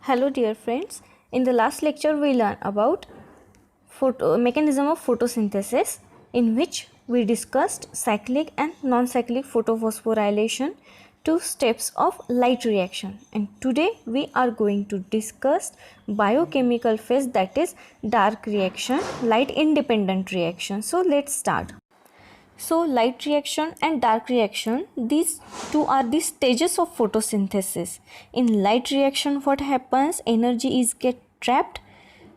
Hello dear friends, in the last lecture we learned about mechanism of photosynthesis, in which we discussed cyclic and non-cyclic photophosphorylation, two steps of light reaction, and today we are going to discuss biochemical phase, that is dark reaction, light independent reaction. So let's start. So light reaction and dark reaction, these two are the stages of photosynthesis. In light reaction, what happens? Energy is get trapped,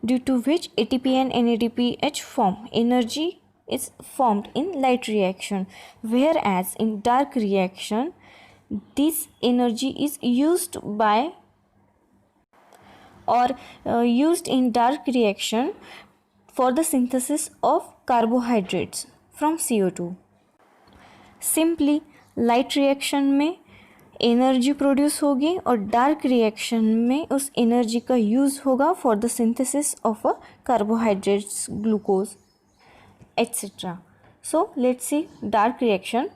due to which ATP and NADPH form. Energy is formed in light reaction, whereas in dark reaction, this energy is used by or used in dark reaction for the synthesis of carbohydrates from CO2. Simply light reaction में energy produce होगी और dark reaction में उस energy का use होगा for the synthesis of a carbohydrates, glucose etcetera. So let's see dark reaction.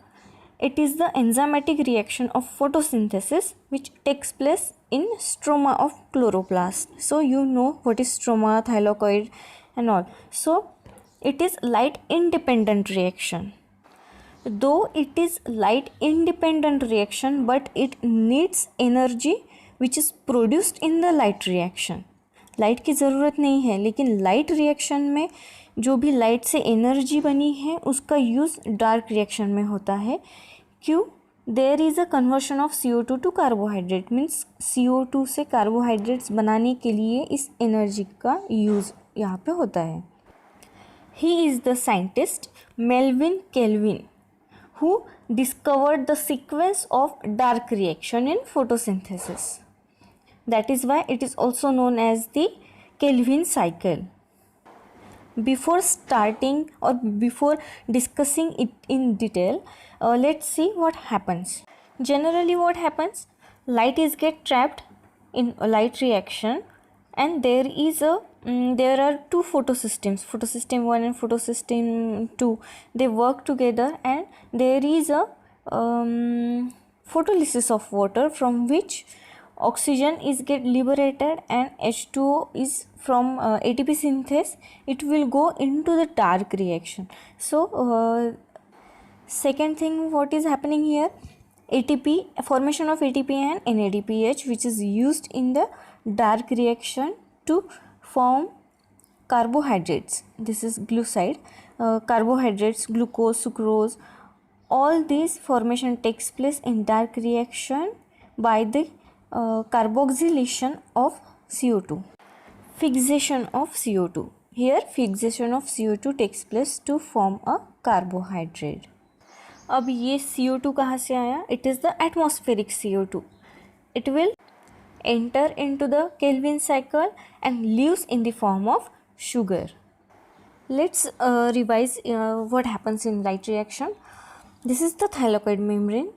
It is the enzymatic reaction of photosynthesis which takes place in stroma of chloroplast. So you know what is stroma, thylakoid and all. So it is light independent reaction. Though it is light independent reaction, but it needs energy which is produced in the light reaction. Light की ज़रूरत नहीं है, लेकिन light reaction में जो भी light से energy बनी है उसका यूज़ डार्क रिएक्शन में होता है. क्यों? There is a conversion of CO2 to carbohydrate, means CO2 से कार्बोहाइड्रेट्स बनाने के लिए इस एनर्जी का यूज़ यहाँ पे होता है. He is the scientist Melvin kelvin who discovered the sequence of dark reaction in photosynthesis. That is why it is also known as the Kelvin cycle. Before starting or before discussing it in detail, let's see what happens. Generally what happens? Light is get trapped in a light reaction, and there are two photosystems, photosystem 1 and photosystem 2. They work together, and there is a photolysis of water, from which oxygen is get liberated and H2O is from ATP synthase. It will go into the dark reaction. So second thing what is happening here, ATP, formation of ATP and NADPH, which is used in the dark reaction to form carbohydrates. This is glucide, carbohydrates, glucose, sucrose. All these formation takes place in dark reaction by the carboxylation of CO2. Fixation of CO2. Here fixation of CO2 takes place to form a carbohydrate. अब ये CO2 कहाँ से आया? It is the atmospheric CO2. It will enter into the Kelvin cycle and leaves in the form of sugar. Let's revise what happens in light reaction. This is the thylakoid membrane,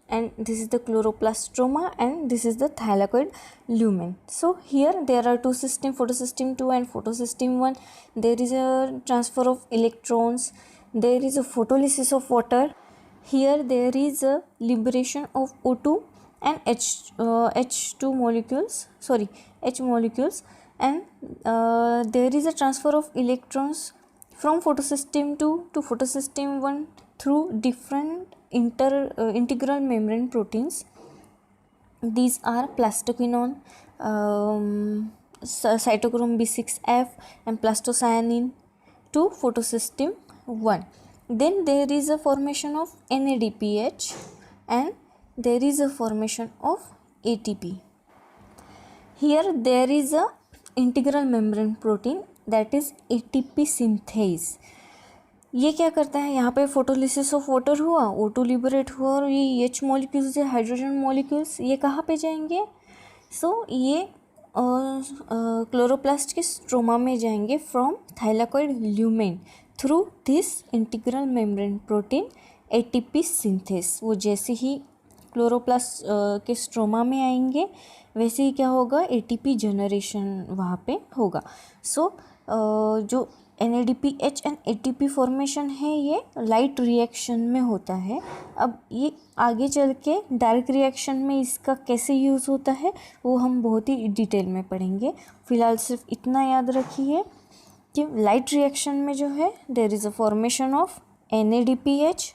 and this is the chloroplast stroma, and this is the thylakoid lumen. So here there are two systems, photosystem 2 and photosystem 1. There is a transfer of electrons, there is a photolysis of water. Here there is a liberation of O2 and H2 molecules, H molecules, and there is a transfer of electrons from photosystem 2 to photosystem 1 through different integral membrane proteins. These are plastoquinone, cytochrome B6F and plastocyanin to photosystem 1. Then there is a formation of NADPH and there is a formation of ATP. Here there is a integral membrane protein, that is ATP synthase. ये क्या करता है? यहाँ पे photolysis of water हुआ, O2 liberate हुआ, और ये H मॉलिक्यूल्स है, हाइड्रोजन मॉलिक्यूल्स, ये कहाँ पे जाएंगे? ये क्लोरोप्लास्ट के स्ट्रोमा में जाएंगे from thylakoid lumen through this integral membrane protein ATP synthase. वो जैसे ही क्लोरोप्लास्ट के स्ट्रोमा में आएंगे वैसे ही क्या होगा? ATP जनरेशन वहाँ पे होगा. सो जो NADPH एंड ATP फॉर्मेशन है ये लाइट रिएक्शन में होता है। अब ये आगे चल के डार्क रिएक्शन में इसका कैसे यूज़ होता है वो हम बहुत ही डिटेल में पढ़ेंगे। फ़िलहाल सिर्फ इतना याद रखिए कि लाइट रिएक्शन में जो है there is a formation of NADPH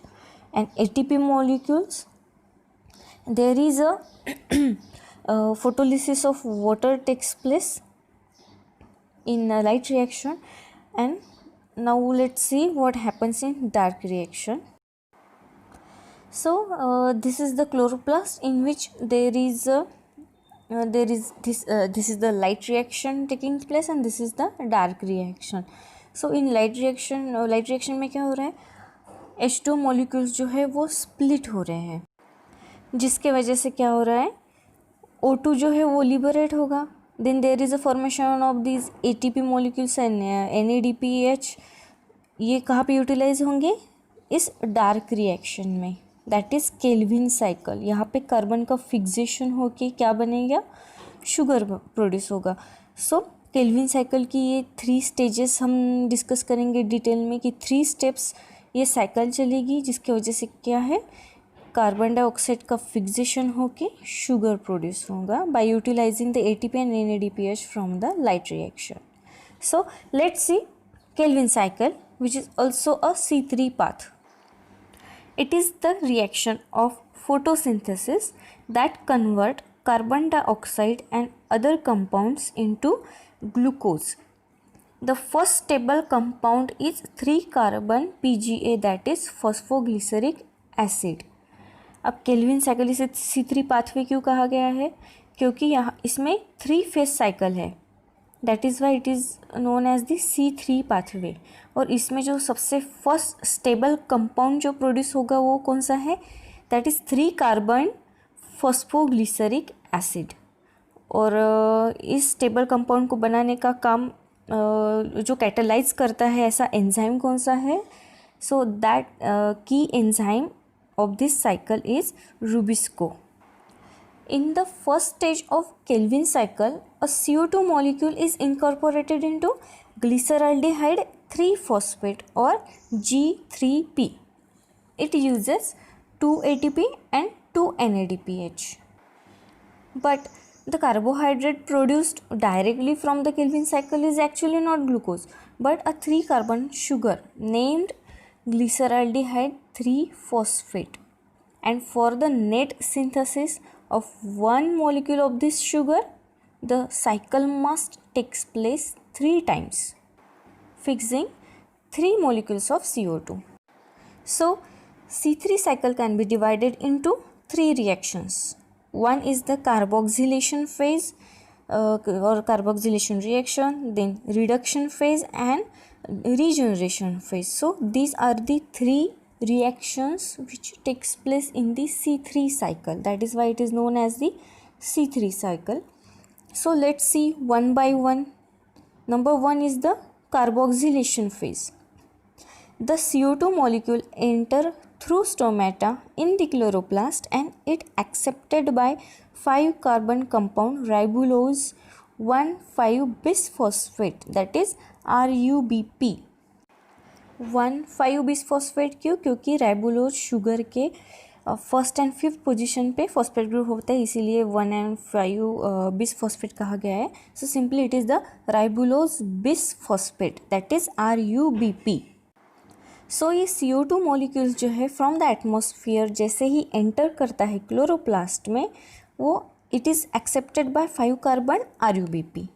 and ATP molecules, there is a photolysis of water takes place in a light reaction. And now let's see what happens in dark reaction. So this is the chloroplast in which there is this is the light reaction taking place and this is the dark reaction. So in light reaction में क्या हो रहा है, H2 molecules जो है वो split हो रहे हैं, जिसके वजह से क्या हो रहा है, O2 जो है वो लिबरेट होगा। Then there is a formation of this ATP molecules and NADPH। ये कहाँ पे यूटिलाइज होंगे, इस डार्क रिएक्शन में, दैट इज़ केल्विन साइकिल। यहाँ पे कार्बन का फिक्सेशन होके क्या बनेगा, शुगर प्रोड्यूस होगा। सो केल्विन साइकिल की ये 3 स्टेजेस हम डिस्कस करेंगे डिटेल में कि 3 स्टेप्स ये साइकिल चलेगी, जिसकी वजह से क्या है, कार्बन डाइऑक्साइड का फिक्सेशन होके शुगर प्रोड्यूस होगा by utilizing the ATP and NADPH from the light reaction. So let's see Kelvin cycle, which is also a C3 path. It is the reaction of photosynthesis that convert carbon dioxide and other compounds into glucose. The first stable compound is 3-carbon PGA, that is phosphoglyceric acid. अब Calvin cycle इसे C3 pathway क्यों कहा गया है, क्योंकि यहाँ इसमें 3 phase cycle है, that is why it is known as the C3 pathway. और इसमें जो सबसे फर्स्ट स्टेबल कंपाउंड जो प्रोड्यूस होगा वो कौन सा है, that is three carbon phosphoglyceric acid. और इस स्टेबल कंपाउंड को बनाने का काम जो कैटालाइज करता है ऐसा एंजाइम कौन सा है, सो दैट की enzyme of this cycle is Rubisco. In the first stage of Kelvin cycle, a CO2 molecule is incorporated into glyceraldehyde 3-phosphate or G3P. It uses 2 ATP and 2 NADPH. But the carbohydrate produced directly from the Kelvin cycle is actually not glucose, but a 3-carbon sugar named glyceraldehyde 3-phosphate. And for the net synthesis of one molecule of this sugar, the cycle must takes place 3 times, fixing 3 molecules of CO2. So C3 cycle can be divided into 3 reactions. One is the carboxylation phase or carboxylation reaction, then reduction phase and regeneration phase. So these are the 3 reactions which takes place in the C3 cycle. That is why it is known as the C3 cycle. So let's see one by one. Number 1 is the carboxylation phase. The CO2 molecule enter through stomata in the chloroplast and it accepted by 5-carbon compound ribulose 1,5-bisphosphate, that is RUBP. 1,5-बिसफॉस्फेट क्यों, क्योंकि राइबोलोज sugar के first and 5th position पे phosphate group होता है, इसीलिए 1 and 5 bisphosphate कहा गया है. So simply it is the राइबोलोज bisphosphate, that is RUBP. सो ये CO2 मॉलिक्यूल्स जो है फ्रॉम द एटमॉस्फेयर जैसे ही एंटर करता है क्लोरोप्लास्ट में, वो it is accepted by 5-carbon RUBP.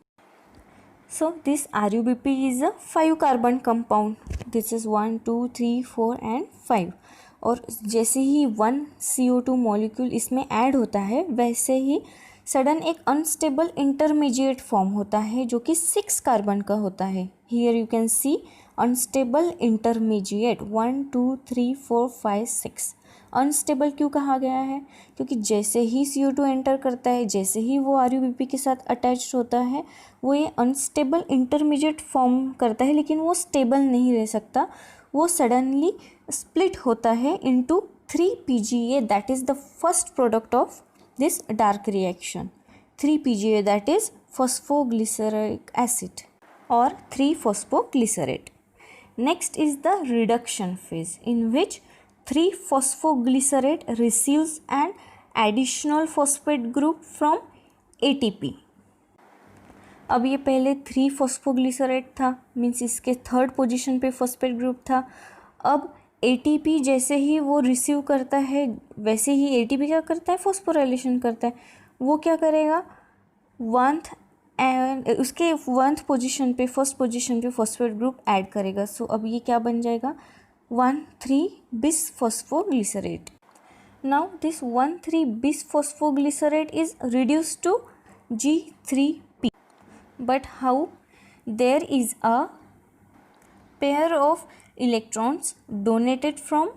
So this RUBP is a 5-carbon compound. This is 1, 2, 3, 4 and 5. और जैसे ही 1 CO2 मॉलिक्यूल इसमें ऐड होता है वैसे ही सडन एक अनस्टेबल इंटरमीडिएट फॉर्म होता है जो कि 6 कार्बन का होता है. Here you can see unstable intermediate 1, 2, 3, 4, 5, 6. Unstable क्यों कहा गया है, क्योंकि जैसे ही CO2 एंटर करता है, जैसे ही वो RUBP के साथ अटैच होता है, वो ये अनस्टेबल इंटरमीडिएट फॉर्म करता है, लेकिन वो स्टेबल नहीं रह सकता. वो सडनली स्प्लिट होता है into 3 PGA, that is the first product of this dark reaction. 3 PGA, that is phosphoglyceric acid. or 3-phosphoglycerate. Next is the reduction phase, in which 3-phosphoglycerate receives an additional phosphate group from ATP. अब ये पहले 3-phosphoglycerate था, means इसके third position पे phosphate group था. अब ATP जैसे ही वो रिसीव करता है वैसे ही ATP क्या करता है, फॉस्फोराइलेशन करता है. वो क्या करेगा, उसके 1th पोजीशन पे, फर्स्ट पोजीशन पे फॉस्फेट ग्रुप ऐड करेगा. सो अब ये क्या बन जाएगा, 1,3-bis-phosphoglycerate. Now this 1,3-bis-phosphoglycerate is reduced to G3P. But how? There is a pair of electrons donated from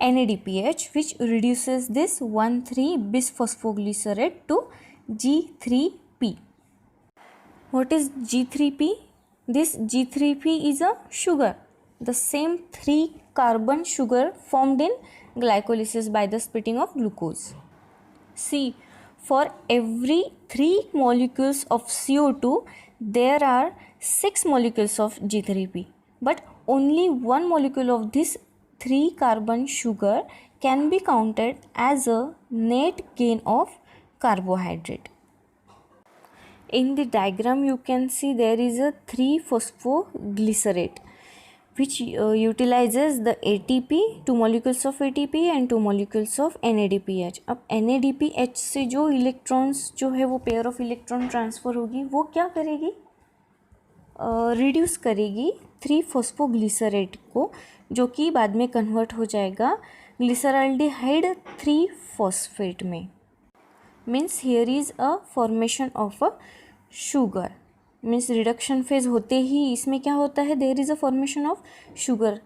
NADPH which reduces this 1,3-bis-phosphoglycerate to G3P. What is G3P? This G3P is a sugar, the same 3-carbon sugar formed in glycolysis by the splitting of glucose. See, for every 3 molecules of CO2, there are 6 molecules of G3P, but only 1 molecule of this 3-carbon sugar can be counted as a net gain of carbohydrate. In the diagram you can see there is a 3-phosphoglycerate which utilizes the ATP, 2 molecules of ATP and 2 molecules of NADPH. अब NADPH से जो electrons जो है वो pair of electron transfer होगी, वो क्या करेगी, रिड्यूस करेगी 3-phosphoglycerate को, जो कि बाद में कन्वर्ट हो जाएगा ग्लिसरल्डिहाइड 3-phosphate में. Means here is a formation of a sugar. Means reduction phase होते ही इसमें क्या होता है, there is a formation of sugar.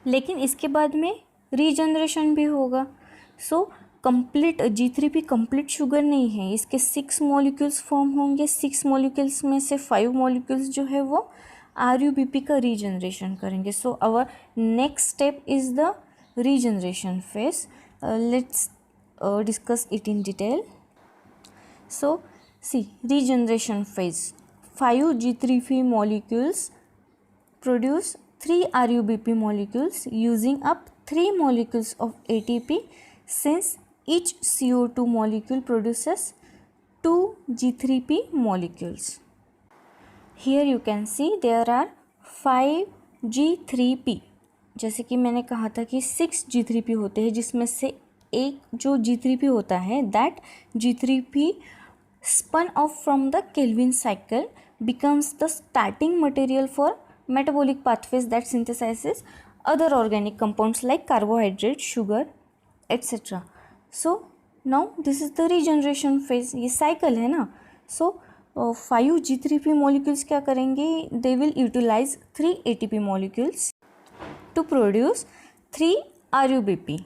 लेकिन इसके बाद में रीजनरेशन भी होगा. So complete G3P complete sugar नहीं है, इसके 6 मॉलिक्यूल्स फॉर्म होंगे. 6 मॉलिक्यूल्स में से 5 मॉलिक्यूल्स जो है वो RUBP का रीजनरेशन करेंगे. So our next step is the regeneration phase. Let's discuss it in detail. So see, regeneration phase, 5 G3P molecules produce 3 RUBP molecules using up 3 molecules of ATP, since each CO2 molecule produces 2 G3P molecules. Here you can see there are 5 G3P. जैसे कि मैंने कहा था कि 6 G3P होते हैं, जिसमें से एक जो G3P होता है, that G3P spun off from the Kelvin cycle becomes the starting material for metabolic pathways that synthesizes other organic compounds like carbohydrate, sugar, etc. So now this is the regeneration phase. ये cycle है ना. So 5 G3P molecules क्या करेंगे, they will utilize 3 ATP molecules to produce 3 RUBP.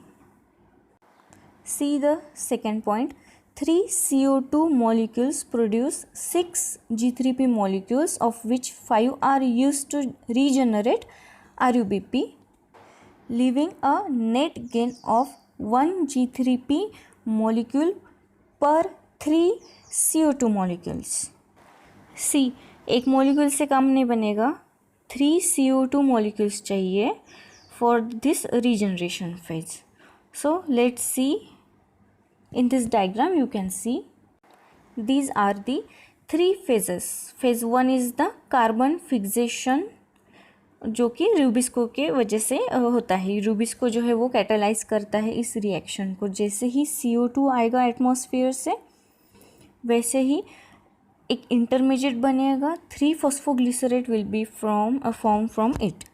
See the second point. 3 CO2 molecules produce 6 G3P molecules, of which 5 are used to regenerate RUBP, leaving a net gain of 1 G3P molecule per 3 CO2 molecules. See, एक molecule से काम नहीं बनेगा, 3 CO2 molecules चाहिए for this regeneration phase. So let's see. In this diagram you can see these are the 3 phases. Phase 1 is the carbon fixation, जो कि rubisco के वजह से होता है. रूबिस्को जो है वो कैटालाइज करता है इस रिएक्शन को. जैसे ही CO2 आएगा एटमॉस्फेयर से, वैसे ही एक इंटरमीडिएट बनेगा. 3-phosphoglycerate will be formed from it.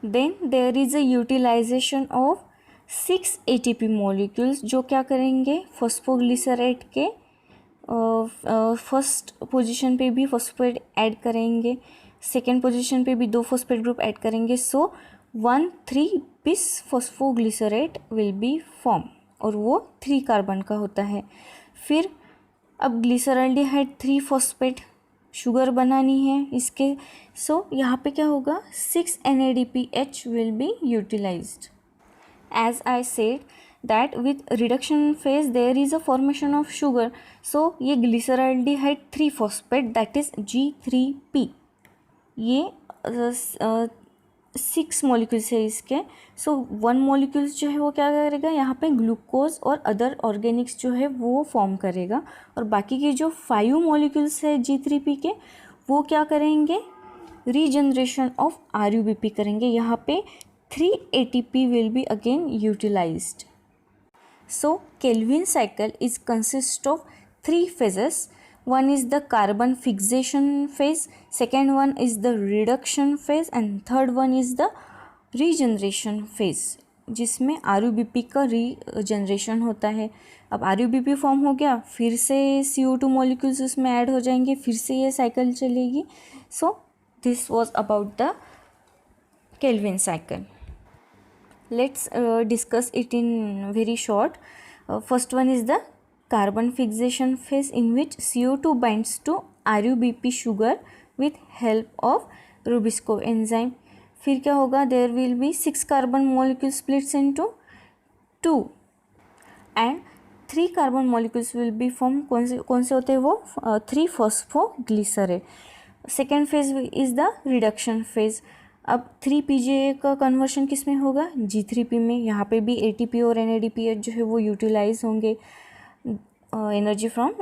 Then there is a utilization of 6 ATP molecules, जो क्या करेंगे, फॉस्फोग्लिसरेट के फर्स्ट पोजीशन पे भी फॉस्फेट ऐड करेंगे, सेकेंड पोजीशन पे भी 2 फॉस्फेट ग्रुप ऐड करेंगे. सो 1,3-bis-phosphoglycerate विल बी फॉर्म, और वो 3 कार्बन का होता है. फिर अब ग्लिसरल्डिहाइड 3-phosphate शुगर बनानी है इसके. सो यहाँ पे क्या होगा, 6 NADPH will be utilized. As I said that with reduction phase there is a formation of sugar. So ये glyceraldehyde 3-phosphate, that is G3P, ये 6 मॉलिक्यूल्स है इसके। सो 1 मॉलिक्यूल्स जो है वो क्या करेगा, यहाँ पे ग्लूकोज और अदर ऑर्गेनिक्स जो है वो फॉर्म करेगा, और बाकी के जो 5 मॉलिक्यूल्स है G3P के वो क्या करेंगे, रीजनरेशन ऑफ RUBP करेंगे। यहाँ पे 3 ATP will be again utilized. So Kelvin cycle is consist of 3 phases. One is the carbon fixation phase, second one is the reduction phase, and third one is the regeneration phase, जिसमें RUBP का regeneration होता है। अब RUBP form हो गया, फिर से CO2 molecules उसमें ऐड हो जाएंगे, फिर से ये साइकिल चलेगी। So this was about the Calvin cycle. Let's discuss it in very short. First one is the carbon fixation phase, in which CO2 binds to RUBP sugar with help of Rubisco enzyme. फिर क्या होगा, there will be 6 carbon molecules splits into 2 and 3 carbon molecules will be formed. कौन से होते हैं वो, 3 phosphoglycerate. Second phase is the reduction phase. अब 3PGA का कन्वर्शन किस में होगा, G3P में. यहाँ पे भी ATP और NADPH जो है वो यूटिलाइज होंगे energy from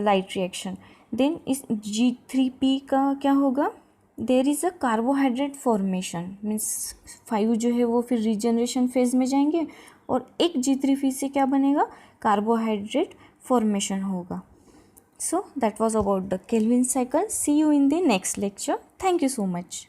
light reaction. Then इस G3P का क्या होगा, there is a carbohydrate formation, means 5 जो है वो फिर रीजनरेशन फेज में जाएंगे और एक G3P से क्या बनेगा, कार्बोहाइड्रेट फॉर्मेशन होगा. So that was about the Kelvin cycle. See you in the next lecture. Thank you so much.